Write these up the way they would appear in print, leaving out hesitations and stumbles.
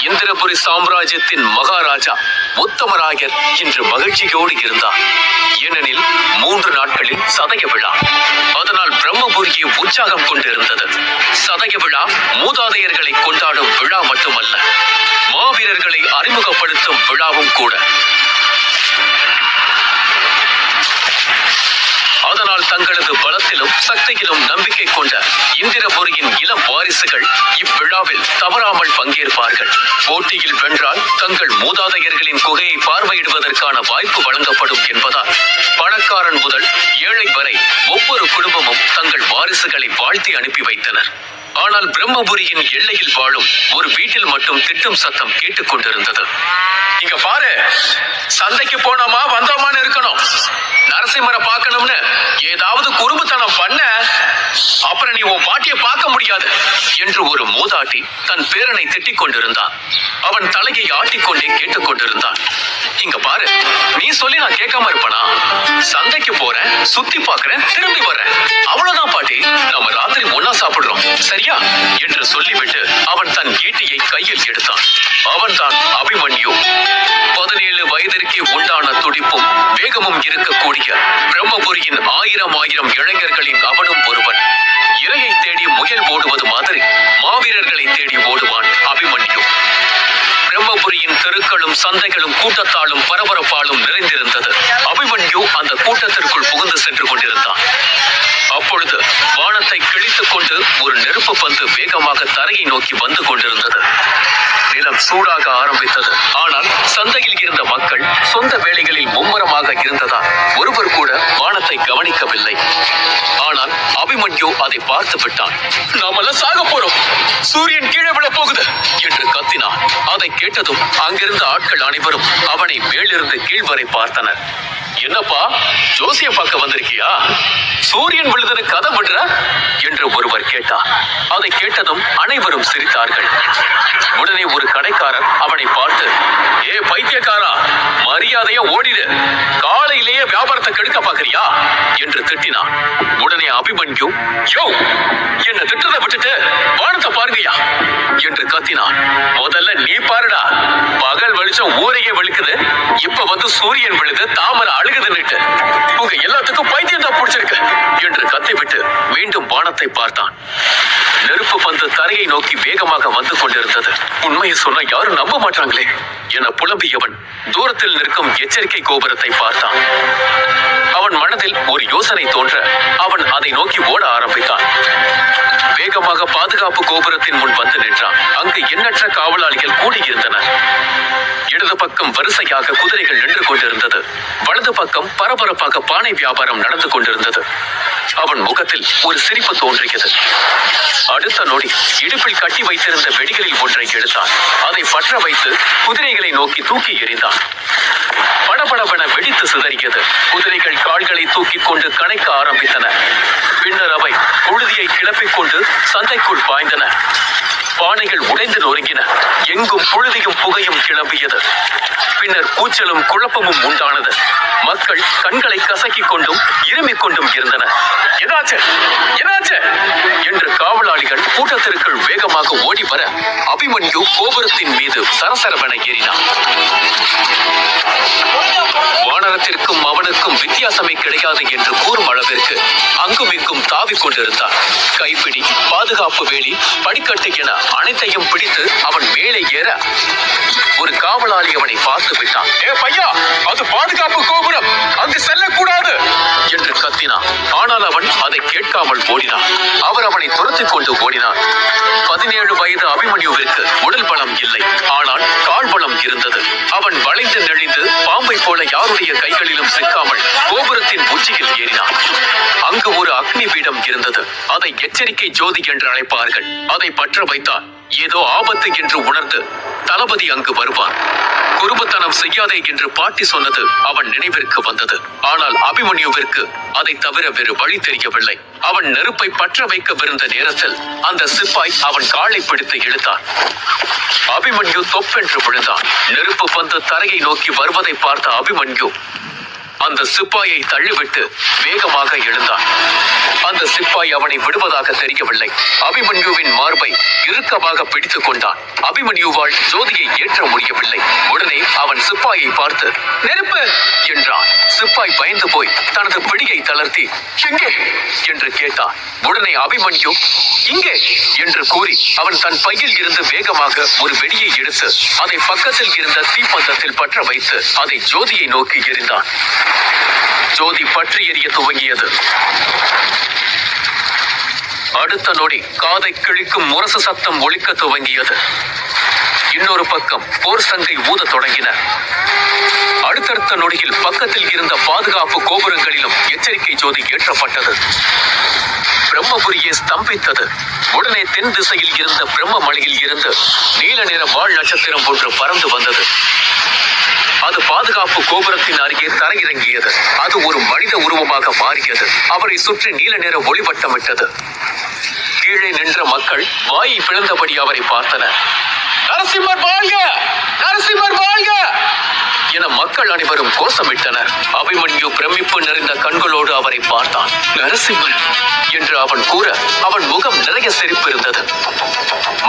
இந்திரபுரி சாம்ராஜ்யத்தின் மகாராஜா உத்தமராயர் இன்று மகிழ்ச்சியோடு இருந்தார். ஏனெனில் 3 நாட்களில் சதய விழா. அதனால் பிரம்மபுரியை உற்சாகம் கொண்டிருந்தது. சதய விழா மூதாதையர்களை கொண்டாடும் விழா மட்டுமல்ல, மாவீரர்களை அறிமுகப்படுத்தும் விழாவும் கூட. அதனால் தங்களது பலத்திலும் சக்தியிலும் நம்பிக்கை கொண்ட இந்திரபுரியின் இளம் வாரிசுகள் இவ்விழாவில் தவறாமல் பங்கேற்பார்கள். போட்டியில் வென்றால் தங்கள் மூதாதையர்களின் குகையை பார்வையிடுவதற்கான வாய்ப்பு வழங்கப்படும் என்பதால் பணக்காரன் முதல் ஏழை வரை ஒவ்வொரு குடும்பமும் தங்கள் வாரிசுகளை வாழ்த்தி அனுப்பி வைத்தனர். ஆனால் பிரம்மபுரியின் எல்லையில் வாழும் ஒரு வீட்டில் மட்டும் திட்டும் சத்தம் கேட்டுக் கொண்டிருந்தது. இங்க பாரு, சந்தைக்கு போனோமா வந்தோமான்னு இருக்கணும். நரசிம்மரை பார்க்கணும்னு ஏதாவது குறும்புத்தனம் பண்ண அப்புறம் நீ உன் பாட்டியை பார்க்க முடியாது என்று ஒரு மூதாட்டி தன் பேரனை திட்டிக் கொண்டிருந்தான். அவன் தலையை ஆட்டிக்கொண்டே கேட்டுக் கொண்டிருந்தான். இங்க பாரு, நீ சொல்லி நான் கேட்காம இருப்பனா? சந்தைக்கு போறேன், சுத்தி பாக்குறேன், திரும்பி வர்றேன், அவ்வளவுதான் பாட்டி. நம்ம ராத்திரி ஒன்னா சாப்பிடுறோம், சரியா என்று சொல்லிவிட்டு அவன் தன் ஈட்டியை கையில் எடுத்தான். அவன் தான் அபிமன்யு. 17 வயதிற்கே உண்டான துடிப்பும் வேகமும் இருக்கக்கூடிய பிரம்மபுரியின் 1000 இளைஞர்களின் அவனும் ஒருவன். இரையை தேடி முயல் ஓடுவது மாதிரி மாவீரர்களை தேடி ஓடுவான் அபிமன்யு. பிரம்மபுரியின் தெருக்களும் சந்தைகளும் கூட்டத்தாலும் பரபரப்பாலும் நிறைந்திருந்தது. அபிமன்யு அந்த கூட்டத்திற்குள் புகுந்து சென்று கொண்டிருந்தான். அப்பொழுது வானத்தை கிழித்துக் கொண்டு ஒரு நெருப்பு பந்து வேகமாக தரையை நோக்கி வந்து கொண்டிருந்தது. நிலம் சூடாக ஆரம்பித்தது. ஆனால் சந்தையில் இருந்த மக்கள் சொந்த வேலைகளில் மும்முரமாக இருந்ததால் ஒருவர் கூட வானத்தை கவனிக்கவில்லை. ஆனால் அபிமன்யு அதை பார்த்து விட்டான். நாமெல்லாம் சாக போறோம், சூரியன் கீழே விழ போகுது என்று கத்தினான். அதை கேட்டதும் அங்கிருந்த ஆட்கள் அனைவரும் அவனை மேலிருந்து கீழ் வரை பார்த்தனர். என்னப்பா, ஜோசிய பார்க்க வந்திருக்கியா? சூரியன் விழுதது கதை விடுற என்று ஒருவர் கேட்டார். அதை கேட்டதும் அனைவரும் சிரித்தார்கள். உடனே ஒரு கடைக்காரர் அவனை பார்த்து, ஏ பைத்தியக்காரா, மரியாதையா ஓடிடு, காலையிலேயே வியாபாரத்தை கெடுக்க பாக்குறியா என்று திட்டினான். உடனே அபிமன்யு, யோ, என்ன திட்டத்தை விட்டுட்டு வானத்தை பாருங்கயா என்று கத்தினான். முதல்ல நீ பாருடா, பகல் வெளிச்சம் ஊரையே வெளுக்குது, இப்ப வந்து சூரியன் விழுது, தாமரை அழுகுதுன்னுட்டு உங்க எல்லாத்துக்கும் பைத்தியம் தான் பிடிச்சிருக்கு என்று கத்திவிட்டு மீண்டும் வானத்தை பார்த்தான். நெருப்பு பந்து தரையை நோக்கி வேகமாக வந்து கொண்டிருந்தது. உண்மையை சொன்ன யாரும் நம்ப மாட்டாங்களே என புலம்பியவன் தூரத்தில் நிற்கும் எச்சரிக்கை கோபுரத்தை பார்த்தான். அவன் மனதில் ஒரு யோசனை தோன்ற அவன் அதை நோக்கி ஓட ஆரம்பித்தான். வேகமாக பாதுகாப்பு கோபுரத்தின் முன் வந்து நின்றான். அங்கு எண்ணற்ற காவலாளிகள் கூடியிருந்தனர். இடது பக்கம் வரிசையாக குதிரைகள் நின்று கொண்டிருந்தது. வலது பக்கம் பரபரப்பாக பானை வியாபாரம் நடந்து கொண்டிருந்தது. அவன் முகத்தில் ஒரு சிரிப்பு தோன்றியது. அடுத்த நொடி இடுப்பில் கட்டி வைத்திருந்த வெடிகளில் ஒன்றை எடுத்தான். அதை பற்ற வைத்து குதிரைகளை நோக்கி தூக்கி எறிந்தான். படபடவென வெடித்து சிதறியது. குதிரைகள் கால்களை தூக்கி கொண்டு கணைக்க ஆரம்பித்தன. பின்னர் அவை புழுதியை கிளப்பிக் கொண்டு சந்தைக்குள் பாய்ந்தன. பானைகள் உடைந்து நொறுங்கின. எங்கும் புழுதியும் புகையும் கிளம்பியது. பின்னர் கூச்சலும் குழப்பமும் உண்டானது. மக்கள் கண்களை கசக்கிக் கொண்டும் இருமிக் கொண்டும் இருந்தனர். என்னாச்சு என்னாச்சு என்று காவலாளிகள் கூட்டத்திற்குள் வேகமாக ஓடி வர அபிமன்யு கோபுரத்தின் மீது சரசரவென ஏறினான். வானரத்திற்கும் அவனுக்கும் வித்தியாசமே கிடையாது என்று கூறும் அளவிற்கு அங்கும் இங்கும் தாவிக் கொண்டிருந்தான். கைப்பிடி, பாதுகாப்பு வேலி, படிக்கட்டு என அனைத்தையும் பிடித்து அவன் மேலே ஏற ஒரு காவலாளி அவனை பார்த்து விட்டான். ஏ பையா, அது பாதுகாப்பு கோபுரம், அங்கு செல்லக்கூடாது என்று கத்தினான். ஆனால் அவன் அதை கேட்காமல் ஓடினான். அவர் அவனை துரத்திக் கொண்டு ஓடினார். 17 வயது அபிமன்யுவிற்கு உடல் பலம் இல்லை, ஆனால் கால் பலம் இருந்தது. அவன் வளைந்து நெளிந்து பாம்பை போல யாருடைய கைகளிலும் சிக்காமல் கோபுரத்தின் உச்சியில் ஏறினான். அங்கு ஒரு அக்னி பீடம் இருந்தது. அதை எச்சரிக்கை ஜோதி என்று அழைப்பார்கள். அதை பற்ற வைத்தால் ஏதோ ஆபத்து என்று உணர்ந்து தளபதி அங்கு வருவார். குறும்புத்தனம் செய்யாதே என்று பாட்டி சொன்னது அவன் நினைவிற்கு வந்தது. ஆனால் அபிமன்யுவிற்கு அதை தவிர வேறு வழி தெரியவில்லை. அவன் நெருப்பை பற்ற வைக்கவிருந்த நேரத்தில் அந்த சிப்பாய் அவன் காலை பிடித்து இழுத்தான். அபிமன்யு தொப்பென்று விழுந்தான். நெருப்பு பந்து தரையை நோக்கி வருவதை பார்த்த அபிமன்யு அந்த சிப்பாயை தள்ளிவிட்டு வேகமாக எழுந்தான். அந்த சிப்பாய் அவனை விடுவதாக தெரியவில்லை. அபிமன்யுவின் மார்பை இறுக்கமாக பிடித்துக் கொண்டான். அபிமன்யுவால் ஜோதியை ஏற்ற முடியவில்லை. உடனே அவன் சிப்பாயை பார்த்து நெருப்பு என்றான். சிப்பாய் பயந்து போய் தனது பிடியை தளர்த்தி எங்கே என்று கேட்டான். உடனே அபிமன்யு இங்கே என்று கூறி அவன் தன் பையில் இருந்து வேகமாக ஒரு வெடியை எடுத்து அதை பக்கத்தில் இருந்த தீப்பந்தத்தில் பற்ற வைத்து அதை ஜோதியை நோக்கி எறிந்தான். ஜோதி பற்றி எரிய துவங்கியது. அடுத்த நொடி காதை கிழிக்கும் முரசு சத்தம் ஒலிக்க துவங்கியது. இன்னொரு பக்கம் போர் சங்கை ஊத தொடங்கின. அடுத்தடுத்த நொடியில் பக்கத்தில் இருந்த பாதுகாப்பு கோபுரங்களிலும் எச்சரிக்கை ஜோதி ஏற்றப்பட்டது. பிரம்மபுரியே ஸ்தம்பித்தது. உடனே தென் திசையில் இருந்த பிரம்ம மலையில் இருந்து நீல நிற வால் நட்சத்திரம் ஒன்று பறந்து வந்தது. அது பாதுகாப்பு கோபுரத்தின் அருகே தரையிறங்கியது. அது ஒரு மனித உருவமாக மாறியது. அவரை சுற்றி நீல நிற ஒளிவட்டமிட்டது. கீழே நின்ற மக்கள் வாயை பிளந்தபடி அவரை பார்த்தனர். நரசிம்மர் வாழ்க! நரசிம்மர் வாழ்க! என மக்கள் அனைவரும் கோஷமிட்டனர். அபிமன்யு பிரமிப்பு நிறைந்த கண்களோடு அவரை பார்த்தான். நரசிம்மர் என்று அவன் கூற அவன் முகம் நிறைய சிரிப்பு இருந்தது.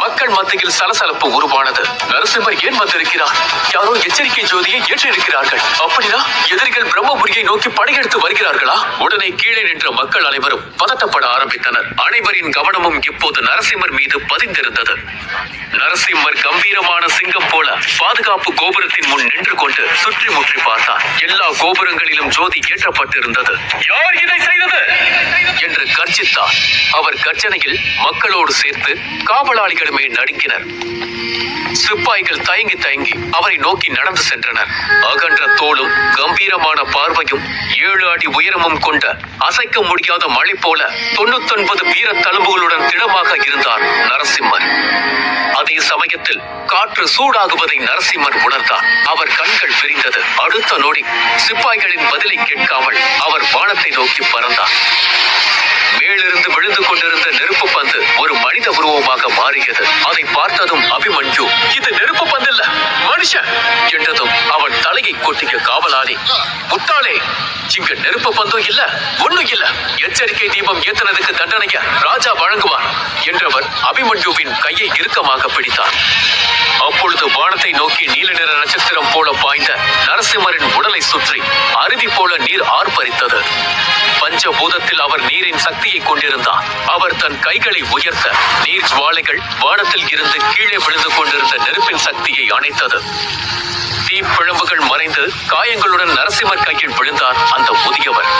மக்கள் மத்தியில் சலசலப்பு உருவானது. நரசிம்மர் ஏன் வந்திருக்கிறார்? யாரோ எச்சரிக்கை ஜோதியை ஏற்றிருக்கிறார்கள். அப்படின்னா எதிரிகள் பிரம்மபுரியை நோக்கி படையெடுத்து வருகிறார்களா? உடனே கீழே நின்ற மக்கள் அனைவரும் பதட்டப்பட ஆரம்பித்தனர். அனைவரின் கவனமும் இப்போது நரசிம்மர் மீது பதிந்திருந்தது. நரசிம்மர் கம்பீரமான சிங்கம் போல பாதுகாப்பு கோபுரத்தின் முன் நின்று கொண்டு சுற்றி முற்றி பார்த்தார். எல்லா கோபுரங்களிலும் ஜோதி ஏற்றப்பட்டிருந்தது. யார் இதை செய்தது என்று கர்ஜித்தார். அவர் கர்ஜனையில் மக்களோடு சேர்த்து காவலாளிகளுமே நடுங்கினர். சிப்பாய்கள் தயங்கி தயங்கி அவரை நோக்கி நடந்து சென்றனர். அகன்ற தோளும் கம்பீரமான பார்வையும் 7 அடி உயரமும் கொண்ட அசைக்க முடியாத மழை போல 99 வீர தழும்புகளுடன் திடமாக இருந்தார் நரசிம்மர். அதே சமயத்தில் காற்று சூடாகுவதை நரசிம்மர் உணர்ந்தார். அவர் கண்கள் விரிந்தது. அடுத்த நொடி சிப்பாய்களின் பதிலை கேட்காமல் அவர் வானத்தை நோக்கி பறந்தார். மேலிருந்து விழுந்து கொண்டிருந்த நெருப்பு பந்து ஒரு மனித உருவமாக மாறியது. அதை பார்த்ததும் அபிமன்யு இது நெருப்பு பந்து இல்ல மனுஷன் என்றதும் அவன் தலையை கொட்டிய காவலாளி முட்டாளே, இங்க நெருப்பு பந்தும் இல்ல ஒண்ணும் இல்ல, எச்சரிக்கை தீபம் ஏத்தனதுக்கு தண்டனைய ராஜா வழங்குவார் என்றவர் அபிமன்யுவின் கையை இறுக்கமாக பிடித்தார். அப்பொழுது வானத்தை நோக்கி நீல நிற நட்சத்திரம் போல பாய்ந்த நரசிம்மரின் உடலை சுற்றி அருவி போல நீர் ஆர்ப்பரித்தது. பஞ்சபூதத்தில் அவர் நீரின் சக்தியை கொண்டிருந்தார். அவர் தன் கைகளை உயர்த்த நீர் ஜுவாலைகள் வானத்தில் இருந்து கீழே விழுந்து கொண்டிருந்த நெருப்பின் சக்தியை அணைத்தது. தீப்பிழம்புகள் மறைந்து காயங்களுடன் நரசிம்மர் கையில் விழுந்தார் அந்த முதியவர்.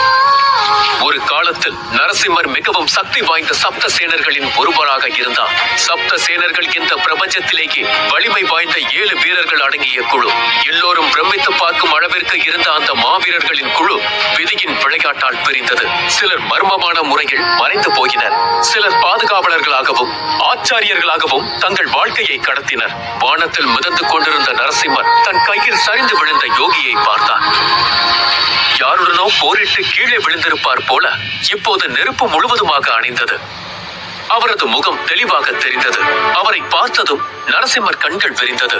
ஒரு காலத்தில் நரசிம்மர் மிகவும் சக்தி வாய்ந்த சப்த சேனர்களின் ஒருவராக இருந்தார். சப்த சேனர்கள் இந்த பிரபஞ்சத்திலேயே வலிமை வாய்ந்த 7 வீரர்கள் அடங்கிய குழு. எல்லோரும் பிரமித்து பார்க்கும் அளவிற்கு இருந்த அந்த மாவீரர்களின் குழு விதியின் விளையாட்டால் பிரிந்தது. சிலர் மர்மமான முறையில் மறைந்து போயினர். சிலர் பாதுகாவலர்களாகவும் ஆச்சாரியர்களாகவும் தங்கள் வாழ்க்கையை கடத்தினர். வானத்தில் மிதந்து கொண்டிருந்த நரசிம்மர் தன் கையில் சரிந்து விழுந்த யோகியை பார்த்தார். யாருடனோ போரிட்டு கீழே விழுந்திருப்பார் போல இப்போது நெருப்பு முழுவதுமாக அணைந்தது. அவரது முகம் தெளிவாக தெரிந்தது. அவரை பார்த்ததும் நரசிம்மர் கண்கள் விரிந்தது.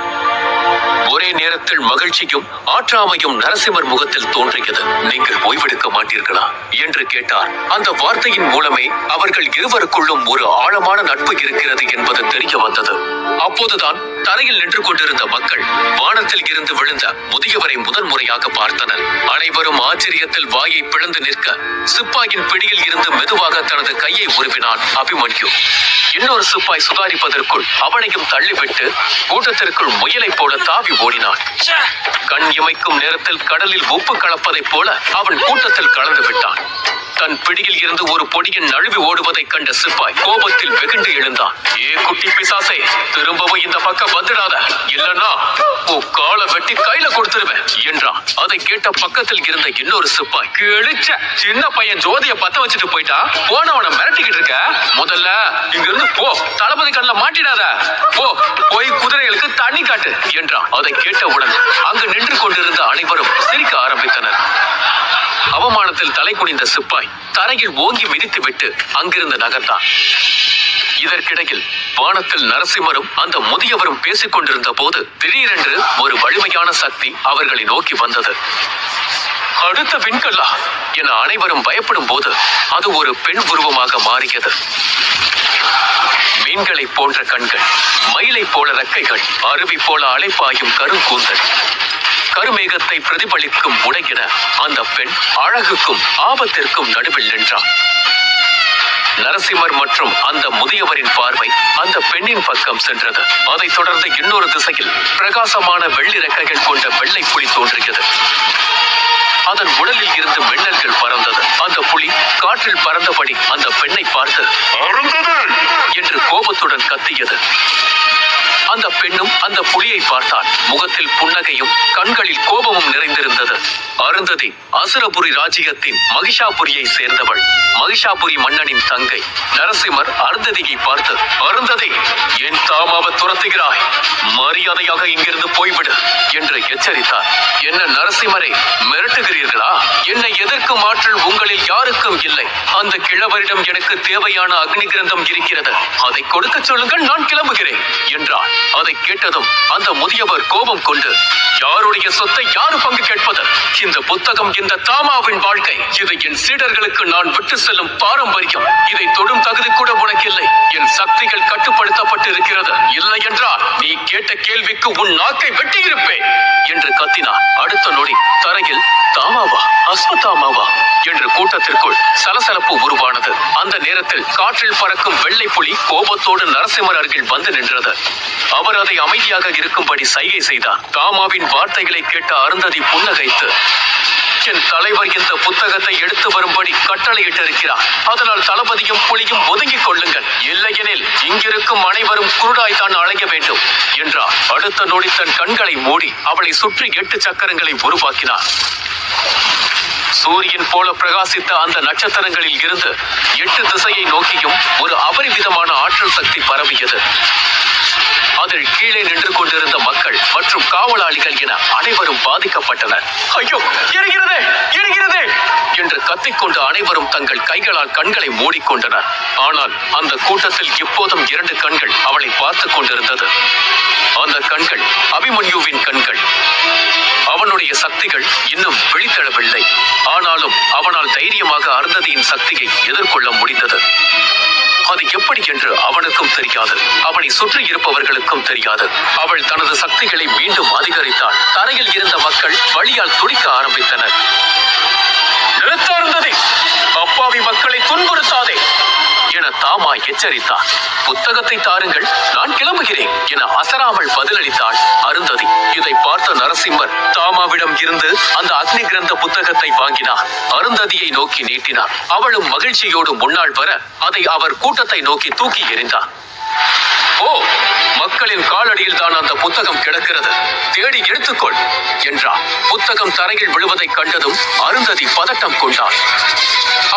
ஒரே நேரத்தில் மகிழ்ச்சியும் ஆற்றாமையும் நரசிம்மர் முகத்தில் தோன்றியது. நீங்கள் ஓய்வெடுக்க மாட்டீர்களா என்று கேட்டார். அந்த வார்த்தையின் மூலமே அவர்கள் இருவருக்குள்ளும் ஒரு ஆழமான நட்பு இருக்கிறது என்பது தெரிய வந்தது. அப்போதுதான் தரையில் நின்று கொண்டிருந்த மக்கள் வானத்தில் இருந்து விழுந்த முதியவரை முதன் முறையாக பார்த்தனர். அனைவரும் ஆச்சரியத்தில் வாயை பிளந்து நிற்க சிப்பாயின் பிடியில் இருந்து மெதுவாக தனது கையை உருவினான் அபிமன்யு. இன்னொரு சிப்பாய் சுதாரிப்பதற்குள் அவனையும் தள்ளிவிட்டு கூட்டத்திற்குள் முயலை போல தாவி ஓடினான். கண் இமைக்கும் நேரத்தில் கடலில் உப்பு கலப்பதைப் போல அவன் கூட்டத்தில் கலந்து விட்டான். தன் பிடியில் இருந்து ஒரு பொடியின் நழுவி ஓடுவதை கண்ட சிப்பாய் கோபத்தில் வெகுண்டு எழுந்தான். ஏ குட்டி பிசாசே, திரும்பவும் இந்த பக்கம் வந்துடாத, இல்லன்னா உன் காலை வெட்டி கையில கொடுத்துருவேன் என்றான். அதை கேட்ட பக்கத்தில் இருந்த இன்னொரு சிப்பாய், கிழிச்ச சின்ன பையன் ஜோதியை பத்த வச்சுட்டு போயிட்டா, போனவனை மிரட்டிக்கிட்டு இருக்க, முதல்ல இங்க இருந்து போ, தளபதி கண்ணில் மாட்டிடாத, போ போய் குதிரைகளுக்கு தண்ணி காட்டு என்றான். அதை கேட்டவுடன் அங்கு நின்று கொண்டிருந்த அனைவரும் சிரிக்க ஆரம்பித்தனர். அவமானத்தில் தலை குனிந்த சிப்பாய் தரையில் ஓங்கி மிதித்து விட்டு அங்கிருந்து நகர்ந்தான். இதற்கிடையில் வானத்தில் நரசிம்மரும் அந்த முதியவரும் பேசிக் கொண்டிருந்த போது திடீரென்று ஒரு வலிமையான சக்தி அவர்களை நோக்கி வந்தது. அடுத்த விண்கல்லா என அனைவரும் பயப்படும் போது அது ஒரு பெண் உருவமாக மாறியது. மீன்களை போன்ற கண்கள், மயிலை போல ரெக்கைகள், அருவி போல அலைப்பாயும் கருங்கூந்தல், கருமேகத்தை பிரதிபலிக்கும் உடையின அந்த பெண் அழகுக்கும் ஆபத்திற்கும் நடுவில் நின்றார். நரசிம்மர் மற்றும் அந்த முதியவரின் பார்வை அந்த பெண்ணின் பக்கம் சென்றது. அதைத் தொடர்ந்து இன்னொரு திசையில் பிரகாசமான வெள்ளி ரெக்கைகள் கொண்ட வெள்ளை புலி தோன்றியது. அதன் உடலில் இருந்து மின்னல்கள் பறந்தது. அந்த புலி காற்றில் பறந்தபடி அந்த பெண்ணை பார்த்து என்று கோபத்துடன் கத்தியது. அந்த பெண்ணும் அந்த புலியை பார்த்தாள். முகத்தில் புன்னகையும் கண்களில் கோபமும் நிறைந்திருந்தது. அருந்ததி அசுரபுரி ராஜ்யத்தின் மகிஷாபுரியை சேர்ந்தவள். மகிஷாபுரி மன்னனின் தங்கை. நரசிம்மர் அருந்ததியை பார்த்து, அருந்ததி, என் தாமாவை துரத்துகிறாய், மரியாதையாக இங்கிருந்து போய்விடு என்று எச்சரித்தார். என்ன நரசிம்மரை மிரட்டுகிறீர்களா? என்னை எதிர்க்கும் ஆற்றல் உங்களில் யாருக்கும் இல்லை. அந்த கிழவரிடம் எனக்கு தேவையான அக்னி கிரந்தம் இருக்கிறது, அதை கொடுக்க சொல்லுங்கள், நான் கிளம்புகிறேன் என்றார். அதை கேட்டதும் அந்த முதியவர் கோபம் கொண்டு, யாருடைய சொத்தை யாரு பங்கு கேட்பது? இந்த புத்தகம் இந்த தாமாவின் வாழ்க்கை. இதை என் சீடர்களுக்கு நான் விட்டு செல்லும் பாரம்பரியம். இதை தொடும் தகுதி கூட உனக்கில்லை. என் சக்திகள் கட்டுப்படுத்தப்பட்டு இருக்கிறது. இல்லை என்றால் நீ கேட்ட கேள்விக்கு உன் நாக்கை வெட்டியிருப்பேன் என்று கத்தினார். அடுத்த நொடி தரையில் தாமாவா, அஸ்வத்தாமாவா என்று கூட்டத்திற்குள் சலசலப்பு உருவானது. அந்த நேரத்தில் காற்றில் பறக்கும் வெள்ளை புலி கோபத்தோடு நரசிம்மர் அருகில் வந்து நின்றது. அவர் அதை அமைதியாக இருக்கும்படி சைகை செய்தார். தாமாவின் வார்த்தைகளை கேட்ட அருந்ததி புன்னகைத்து, என் தலைவர் இந்த புத்தகத்தை எடுத்து வரும்படி கட்டளையிட்டிருக்கிறார். அதனால் தளபதியும் புலியும் ஒதுங்கிக் கொள்ளுங்கள். இல்லையெனில் இங்கிருக்கும் அனைவரும் குருடாய்தான் அழைக்க வேண்டும் என்றார். அடுத்த நொடி தன் கண்களை மூடி அவளை சுற்றி 8 சக்கரங்களை உருவாக்கினார். சூரியன் போல பிரகாசித்த அந்த நட்சத்திரங்களில் இருந்து 8 திசையை நோக்கியும் ஒரு அபரிவிதமான ஆற்றல் சக்தி பரவியது. அதில் கீழே நின்று கொண்டிருந்த மக்கள் மற்றும் காவலாளிகள் என அனைவரும் பாதிக்கப்பட்டனர். ஐயோ, எரிகிறதே, எரிகிறதே என்று கத்திக்கொண்டு அனைவரும் தங்கள் கைகளால் கண்களை மூடிக்கொண்டனர். ஆனால் அந்த கூட்டத்தில் இப்போதும் 2 கண்கள் அவளை பார்த்து கொண்டிருந்தது. அந்த கண்கள் அபிமன்யுவின் கண்கள். அவனுடைய சக்திகள் இன்னும் விழித்தெழவில்லை. ஆனாலும் அவனால் தைரியமாக அருந்ததியின் சக்தியை எதிர்கொள்ள முடிந்தது. அது எப்படி என்று அவனுக்கும் தெரியாது, அவனை சுற்றி இருப்பவர்களுக்கும் தெரியாது. அவள் தனது சக்திகளை மீண்டும் அதிகரித்தாள். தரையில் இருந்த மக்கள் வலியால் துடிக்க ஆரம்பித்தனர். நிறுத்த அருந்ததி, அப்பாவி மக்களை துன்புறுத்தாதே என தாமா எச்சரித்தார். புத்தகத்தை தாருங்கள், நான் கிளம்புகிறேன் என அசராமல் பதிலளித்தாள் அருந்ததி. இதை பார்த்த நரசிம்மர் தாமாவிடம் இருந்து அந்த அக்னி கிரந்த புத்தகத்தை வாங்கினார். அருந்ததியை நோக்கி நீட்டினார். அவளும் மகிழ்ச்சியோடு முன்னாள் வர அதை அவர் கூட்டத்தை நோக்கி தூக்கி எறிந்தார். ஓ, மக்களின் காலடியில் தான் அந்த புத்தகம் கிடக்கிறது, தேடி எடுத்துக்கொள் என்றார். புத்தகம் தரையில் விழுவதை கண்டதும் அருந்ததி பதட்டம் கொண்டாள்.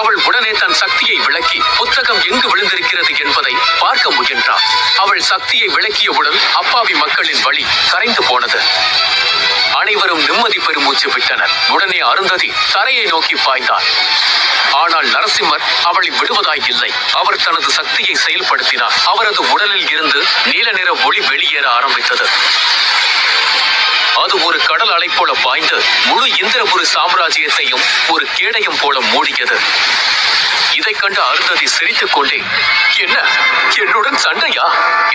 அவள் உடனே தன் சக்தியை விளக்கி புத்தகம் எங்கு விழுந்திருக்கிறது என்பதை பார்க்க முயன்றாள். அவள் சக்தியை விளக்கியவுடன் அப்பாவி மக்களின் வழி கரைந்து போனது. அனைவரும் நிம்மதி பெருமூச்சு விட்டனர். உடனே அருந்ததி தரையை நோக்கி பாய்ந்தார். ஆனால் நரசிம்மர் அவளை விடுவதாய் இல்லை. அவர் தனது சக்தியை செயல்படுத்தினார். அவரது உடலில் இருந்து நீல நிற ஒளி வெளியேற ஆரம்பித்தது. அது ஒரு கடல் அலை போல பாய்ந்து முழு இந்திரபுரி சாம்ராஜ்யத்தையும் ஒரு கேடயம் போல மூடியது. இதை கண்டு அருந்ததி சிரித்துக் கொண்டே, என்ன, என்னுடன் சண்டையா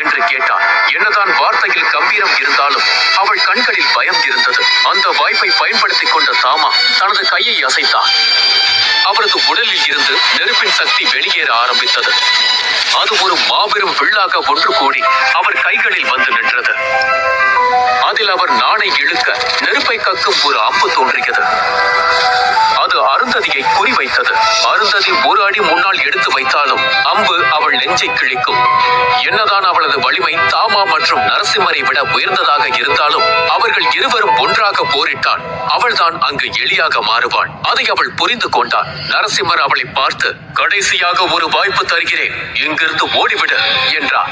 என்று கேட்டாள். என்னதான் வார்த்தையில் கம்பீரம் இருந்தாலும் அவள் கண்களில் பயம் இருந்தது. அந்த வாய்ப்பை பயன்படுத்திக் கொண்ட தாமா தனது கையை அசைத்தார். அவரது உடலில் இருந்து நெருப்பின் சக்தி வெளியேற ஆரம்பித்தது. அது ஒரு மாபெரும் வில்லாக ஒன்று கூடி அவர் கைகளில் வந்து நின்றது. அதில் அவர் நாணை இழுக்க நெருப்பை கக்கும் ஒரு அம்பு தோன்றியது. அது அருந்ததியை குறிவைத்தது. அருந்ததி ஒரு அடி முன்னால் எடுத்து வைத்தாலும் அம்பு அவள் நெஞ்சை கிழிக்கும். என்னதான் அவளது வலிமை தாமா மற்றும் நரசிம்மரை விட உயர்ந்ததாக இருந்தாலும் அவர்கள் இருவரும் ஒன்றாக போரிட்டால் அவள்தான் அங்கு எளியாக மாறுவாள். அதை அவள் புரிந்து கொண்டாள். நரசிம்மர் அவளை பார்த்து, கடைசியாக ஒரு வாய்ப்பு தருகிறேன், இங்கிருந்து ஓடிவிடு என்றார்.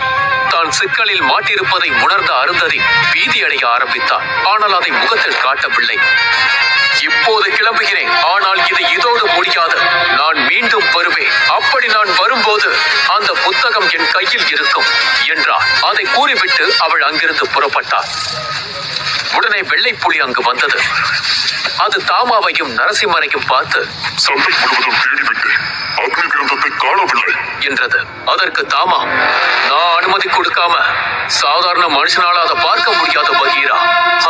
தான் சிக்கலில் மாட்டிருப்பதை உணர்ந்த அருந்ததி பீதியடைய ஆரம்பித்தார். ஆனால் அதை முகத்தில் காட்டவில்லை. இப்போது கிளம்புகிறேன், ஆனால் இது இதோடு முடியாது. நான் மீண்டும் வருவேன். அப்படி நான் வரும்போது அந்த புத்தகம் என் கையில் இருக்கும் என்றார். அதை கூறிவிட்டு அவள் அங்கிருந்து புறப்பட்டார். உடனே வெள்ளை புலி அங்கு வந்தது. அது தாமாவையும் நரசிம்மரையும் பார்த்து, சந்தை முழுவதும் தேடிவிட்டு அக்னி காணவில்லை என்றது. அதற்கு தாமா, நான் அனுமதி கொடுக்காம சாதாரண மனுஷனால அதை பார்க்க முடியாத பகீரா,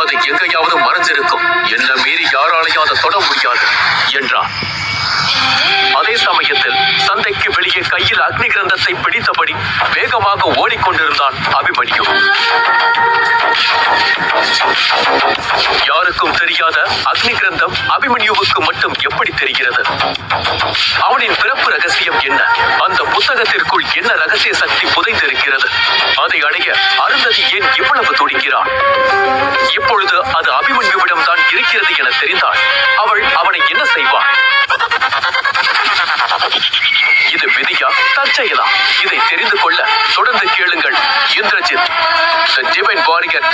அது எங்கேயாவது மறைஞ்சிருக்கும். என்ன மீறி யாராலையும் அதை தொட முடியாது என்றார். அதே சமயத்தில் சந்தைக்கு வெளியே கையில் அக்னி கிரந்தத்தை பிடித்தபடி வேகமாக ஓடிக்கொண்டிருந்தான் அபிமன்யு. யாருக்கும் தெரியாத அக்னி கிரந்தம் அபிமன்யுவுக்கு மட்டும் எப்படி தெரிகிறது? அவனின் பிறப்பு ரகசியம் என்ன? அந்த புத்தகத்திற்குள் என்ன ரகசிய சக்தி புதைந்திருக்கிறது? அதை அடைய அருந்ததி ஏன் இவ்வளவு துடிக்கிறான்? இப்பொழுது அது அபிமன்யுவிடம் தான் இருக்கிறது என தெரிந்தால் அவள் அவனை என்ன செய்வாள்? இது விதியா, தற்செயலா? இதை தெரிந்து கொள்ள தொடர்ந்து கேளுங்கள் இந்திரஜித், தி டிவைன் வாரியர்.